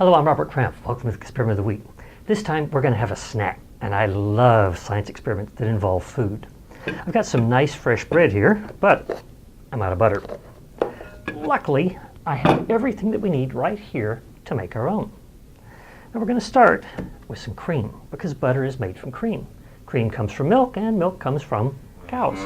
Hello, I'm Robert Krampf. Welcome to the Experiment of the Week. This time we're going to have a snack, and I love science experiments that involve food. I've got some nice fresh bread here, but I'm out of butter. Luckily, I have everything that we need right here to make our own. Now we're going to start with some cream, because butter is made from cream. Cream comes from milk, and milk comes from cows.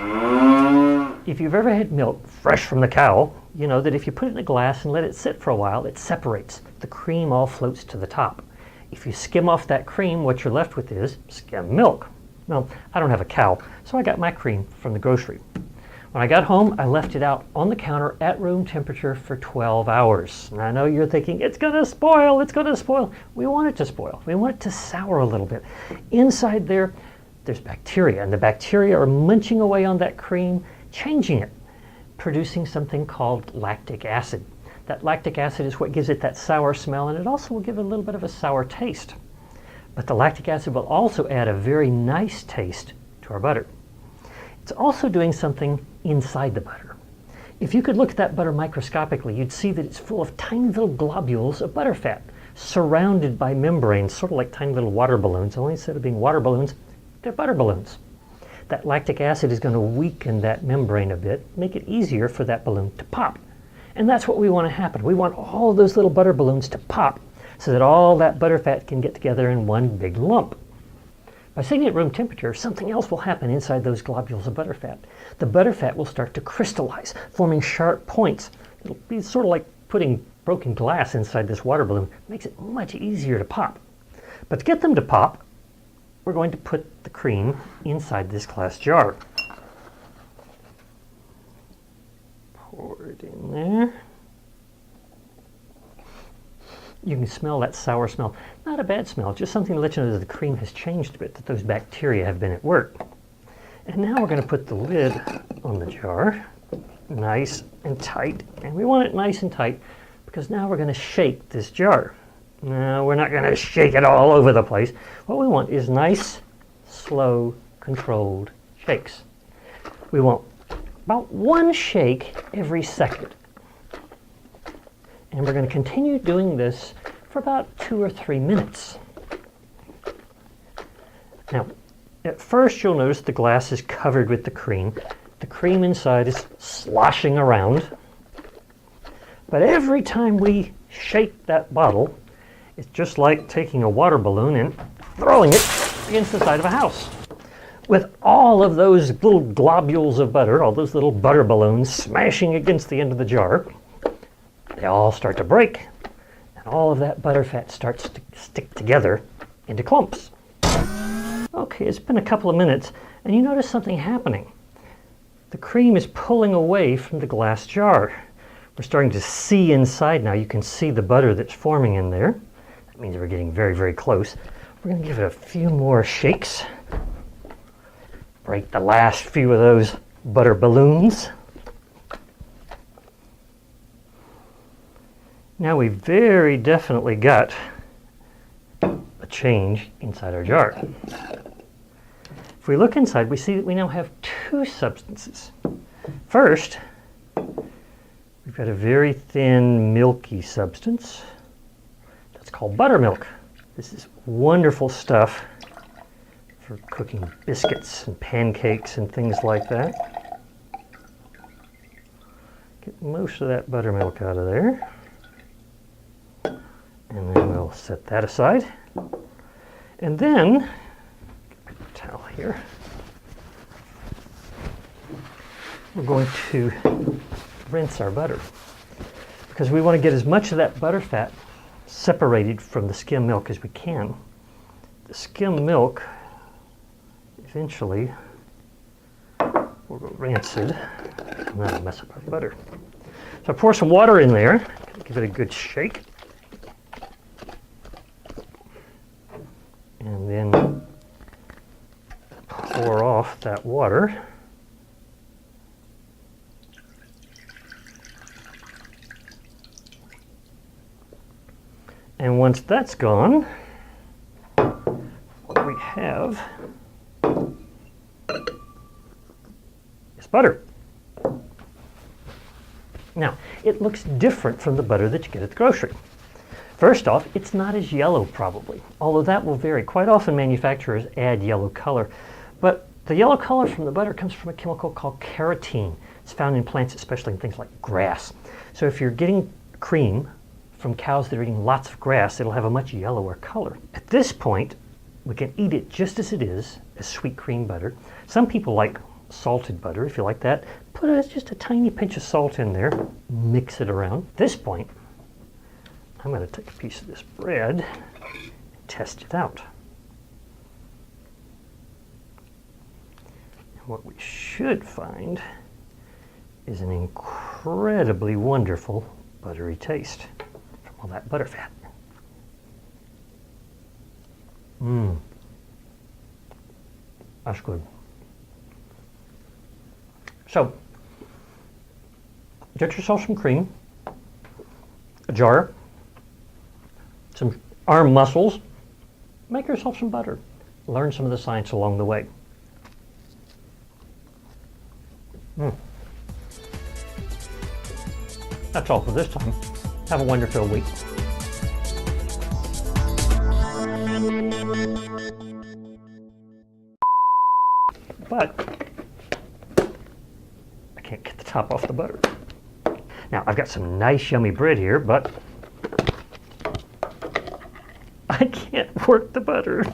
If you've ever had milk fresh from the cow, you know that if you put it in a glass and let it sit for a while, it separates. The cream all floats to the top. If you skim off that cream, what you're left with is skim milk. Well, I don't have a cow, so I got my cream from the grocery. When I got home, I left it out on the counter at room temperature for 12 hours. And I know you're thinking, it's going to spoil, it's going to spoil. We want it to spoil. We want it to sour a little bit. Inside there, there's bacteria, and the bacteria are munching away on that cream, changing it, producing something called lactic acid. That lactic acid is what gives it that sour smell, and it also will give it a little bit of a sour taste. But the lactic acid will also add a very nice taste to our butter. It's also doing something inside the butter. If you could look at that butter microscopically, you'd see that it's full of tiny little globules of butter fat, surrounded by membranes, sort of like tiny little water balloons, only instead of being water balloons, they're butter balloons. That lactic acid is going to weaken that membrane a bit, make it easier for that balloon to pop. And that's what we want to happen. We want all of those little butter balloons to pop so that all that butter fat can get together in one big lump. By setting it at room temperature, something else will happen inside those globules of butter fat. The butter fat will start to crystallize, forming sharp points. It'll be sort of like putting broken glass inside this water balloon. It makes it much easier to pop. But to get them to pop, we're going to put the cream inside this glass jar. Pour it in there. You can smell that sour smell. Not a bad smell, just something to let you know that the cream has changed a bit, that those bacteria have been at work. And now we're going to put the lid on the jar, nice and tight. And we want it nice and tight because now we're going to shake this jar. No, we're not going to shake it all over the place. What we want is nice, slow, controlled shakes. We want about one shake every second. And we're going to continue doing this for about 2 or 3 minutes. Now, at first you'll notice the glass is covered with the cream. The cream inside is sloshing around. But every time we shake that bottle, it's just like taking a water balloon and throwing it against the side of a house. With all of those little globules of butter, all those little butter balloons smashing against the end of the jar, they all start to break, and all of that butter fat starts to stick together into clumps. Okay, it's been a couple of minutes, and you notice something happening. The cream is pulling away from the glass jar. We're starting to see inside now. You can see the butter that's forming in there. That means we're getting very, very close. We're going to give it a few more shakes. Break the last few of those butter balloons. Now we've very definitely got a change inside our jar. If we look inside, we see that we now have 2 substances. First, we've got a very thin, milky substance. That's called buttermilk. This is wonderful stuff for cooking biscuits and pancakes and things like that. Get most of that buttermilk out of there. And then we'll set that aside. And then, get a towel here. We're going to rinse our butter because we want to get as much of that butter fat separated from the skim milk as we can. The skim milk eventually will go rancid and that'll mess up our butter. So I pour some water in there, give it a good shake. And then pour off that water. And once that's gone, what we have is butter. Now, it looks different from the butter that you get at the grocery. First off, it's not as yellow probably, although that will vary. Quite often manufacturers add yellow color, but the yellow color from the butter comes from a chemical called carotene. It's found in plants, especially in things like grass. So if you're getting cream from cows that are eating lots of grass, it'll have a much yellower color. At this point, we can eat it just as it is, as sweet cream butter. Some people like salted butter. If you like that, put just a tiny pinch of salt in there, mix it around. At this point, I'm going to take a piece of this bread and test it out. And what we should find is an incredibly wonderful buttery taste from all that butter fat. That's good. So, get yourself some cream, a jar, some arm muscles, make yourself some butter. Learn some of the science along the way. That's all for this time. Have a wonderful week. But I can't get the top off the butter. Now, I've got some nice yummy bread here, but I can't work the butter.